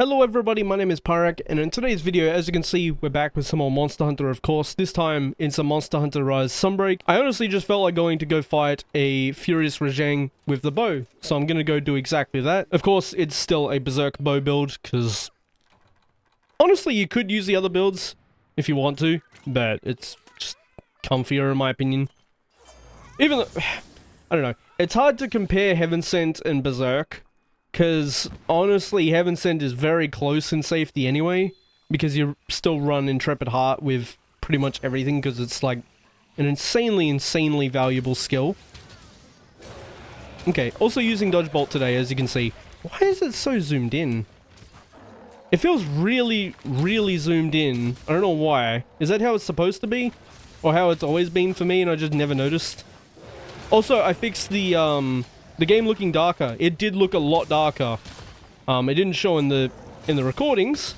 Hello everybody, my name is Pyrac, and in today's video, as you can see, we're back with some more Monster Hunter, of course, this time in some Monster Hunter Rise Sunbreak. I honestly just felt like going to go fight a Furious Rajang with the bow, so I'm gonna go do exactly that. Of course, it's still a Berserk bow build, because honestly, you could use the other builds if you want to, but it's just comfier in my opinion. Even though, I don't know, it's hard to compare Heaven Sent and Berserk, because, honestly, Heaven Sent is very close in safety anyway, because you still run Intrepid Heart with pretty much everything, because it's like an insanely valuable skill. Okay, also using Dodge Bolt today, as you can see. Why is it so zoomed in? It feels really zoomed in. I don't know why. Is that how it's supposed to be? Or how it's always been for me and I just never noticed? Also, I fixed the game looking darker. It did look a lot darker. It didn't show in the recordings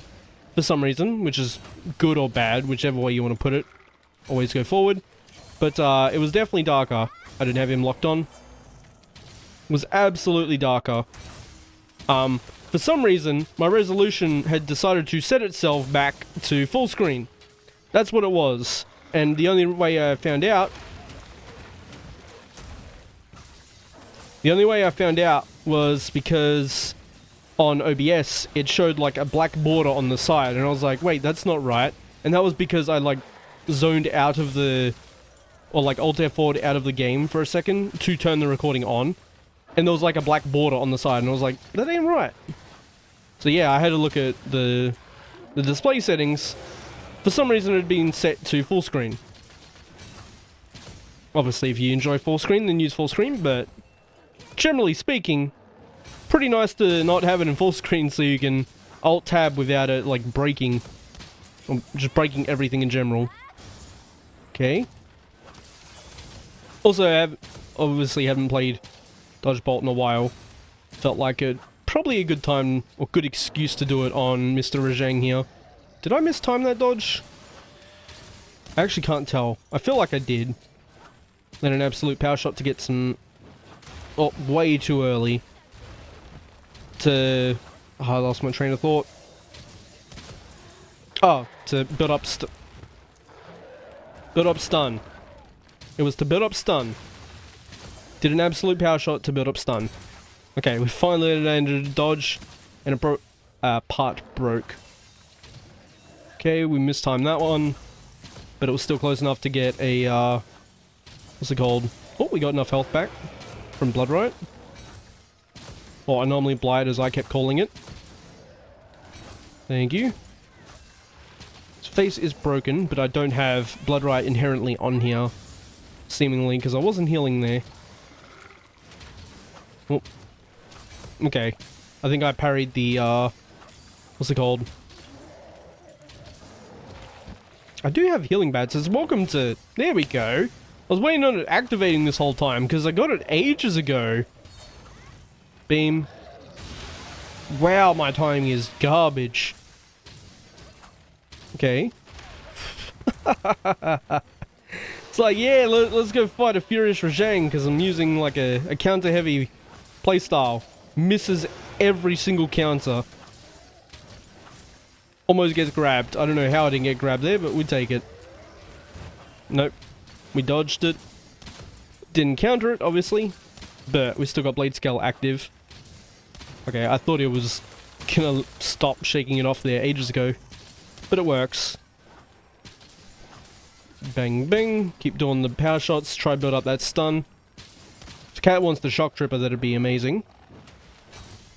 for some reason, which is good or bad, whichever way you want to put it. Always go forward. But it was definitely darker. I didn't have him locked on. It was absolutely darker. For some reason, my resolution had decided to set itself back to full screen. That's what it was. And the only way I found out was because on OBS, it showed like a black border on the side, and I was like, wait, that's not right. And that was because I like zoned out of the, or like Alt F4'd out of the game for a second to turn the recording on. And there was like a black border on the side, and I was like, that ain't right. So yeah, I had to look at the display settings. For some reason, it had been set to full screen. Obviously, if you enjoy full screen, then use full screen, but generally speaking, pretty nice to not have it in full screen so you can Alt-Tab without it, like, breaking. Or just breaking everything in general. Okay. Also, I obviously haven't played Dodge Bolt in a while. Felt like it probably a good time, or good excuse to do it on Mr. Rajang here. Did I mistime that dodge? I actually can't tell. I feel like I did. Then an absolute power shot to get some... Oh, way too early. To... Oh, I lost my train of thought. Oh, to build up stun. It was to build up stun. Did an absolute power shot to build up stun. Okay, we finally landed a dodge, and part broke. Okay, we mistimed that one, but it was still close enough to get a, what's it called? Oh, we got enough health back from Blood Riot. Or Anomaly Blight, as I kept calling it. Thank you. His face is broken, but I don't have Blood Riot inherently on here, seemingly, because I wasn't healing there. Oh. Okay. I think I parried the, what's it called? I do have healing bats. It's welcome to... There we go. I was waiting on it activating this whole time, because I got it ages ago. Beam. Wow, my timing is garbage. Okay. It's like, yeah, let's go fight a Furious Rajang, because I'm using like a counter-heavy playstyle. Misses every single counter. Almost gets grabbed. I don't know how I didn't get grabbed there, but we take it. Nope. We dodged it. Didn't counter it, obviously. But we still got Blade Scale active. Okay, I thought it was gonna stop shaking it off there ages ago. But it works. Bang, bang. Keep doing the power shots. Try build up that stun. If Cat wants the Shock Tripper, that'd be amazing.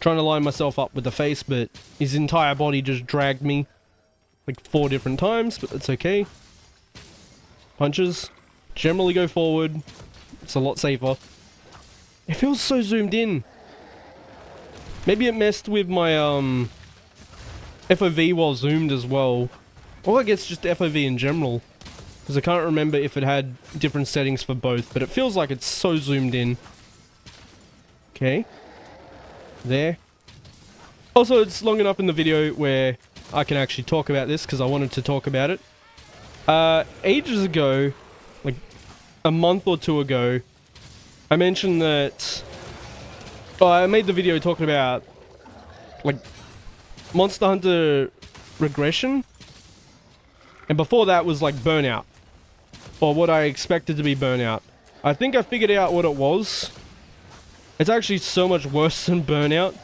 Trying to line myself up with the face, but his entire body just dragged me like 4 different times, but that's okay. Punches. Generally go forward. It's a lot safer. It feels so zoomed in. Maybe it messed with my FOV while zoomed as well. Or I guess just FOV in general. Because I can't remember if it had different settings for both, but it feels like it's so zoomed in. Okay. There. Also, it's long enough in the video where I can actually talk about this, because I wanted to talk about it. Ages ago, like a month or 2 ago, I mentioned that... Oh, I made the video talking about, like, Monster Hunter Regression. And before that was like Burnout. Or what I expected to be Burnout. I think I figured out what it was. It's actually so much worse than Burnout.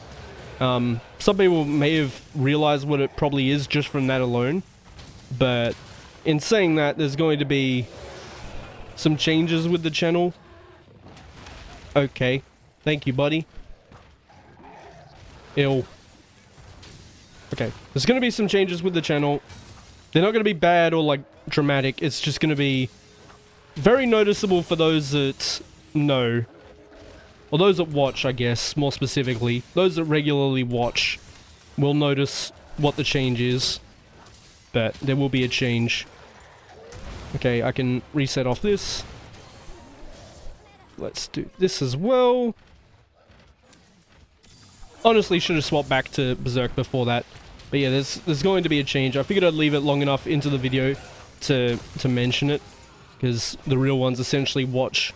Some people may have realized what it probably is just from that alone. But in saying that, there's going to be some changes with the channel. Okay. Thank you, buddy. Ew. Okay. There's going to be some changes with the channel. They're not going to be bad or, like, dramatic. It's just going to be very noticeable for those that know. Or those that watch, I guess, more specifically. Those that regularly watch will notice what the change is. But there will be a change. Okay, I can reset off this. Let's do this as well. Honestly, should have swapped back to Berserk before that. But yeah, there's going to be a change. I figured I'd leave it long enough into the video to mention it. Because the real ones essentially watch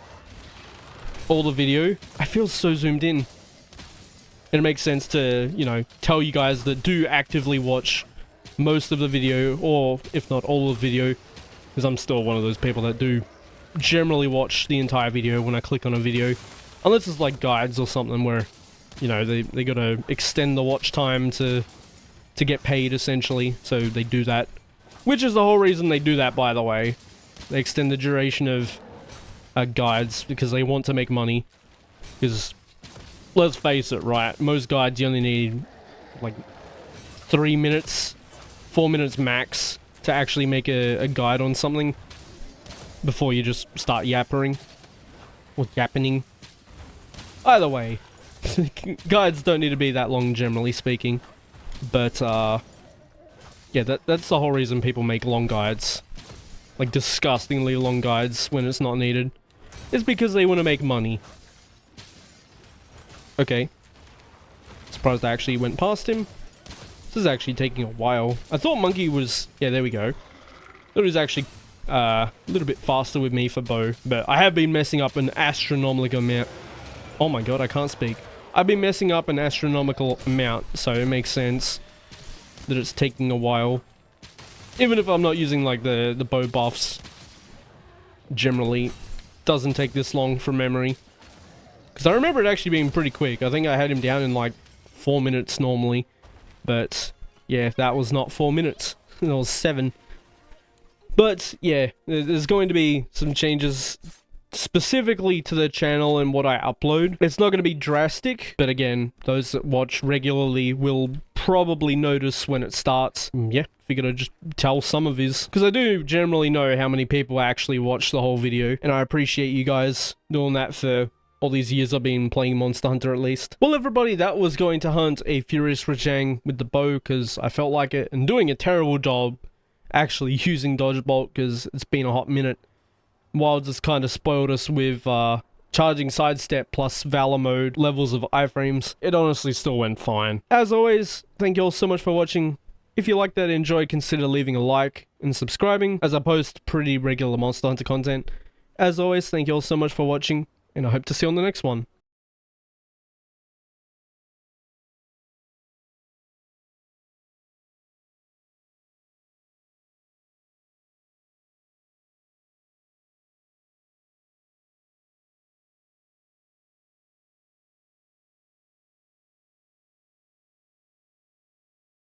all the video. I feel so zoomed in. It makes sense to, you know, tell you guys that do actively watch most of the video, or if not all of the video. Because I'm still one of those people that do generally watch the entire video when I click on a video. Unless it's like guides or something where, you know, they gotta extend the watch time to get paid, essentially. So they do that. Which is the whole reason they do that, by the way. They extend the duration of guides because they want to make money. Because, let's face it, right? Most guides you only need, like, 3 minutes, 4 minutes max to actually make a guide on something before you just start yappering. Or yappening. Either way. Guides don't need to be that long, generally speaking. But, yeah, that's the whole reason people make long guides. Like, disgustingly long guides when it's not needed. It's because they want to make money. Okay. Surprised I actually went past him. This is actually taking a while. I thought Monkey was... Yeah, there we go. Thought he was actually a little bit faster with me for bow. But I have been messing up an astronomical amount. Oh my god, I can't speak. I've been messing up an astronomical amount, so it makes sense that it's taking a while. Even if I'm not using, like, the bow buffs. Generally, doesn't take this long from memory. Because I remember it actually being pretty quick. I think I had him down in, like, 4 minutes normally. But, yeah, that was not 4 minutes. That was 7. But, yeah, there's going to be some changes specifically to the channel and what I upload. It's not going to be drastic, but again, those that watch regularly will probably notice when it starts. Yeah, figured I'd just tell some of his, because I do generally know how many people actually watch the whole video, and I appreciate you guys doing that for all these years I've been playing Monster Hunter at least. Well, everybody, that was going to hunt a Furious Rajang with the bow, because I felt like it, and doing a terrible job actually using Dodge Bolt, because it's been a hot minute. Wilds has kind of spoiled us with charging sidestep plus Valor mode levels of iframes. It honestly still went fine. As always, thank you all so much for watching. If you liked that and enjoyed, consider leaving a like and subscribing, as I post pretty regular Monster Hunter content. As always, thank you all so much for watching, and I hope to see you on the next one.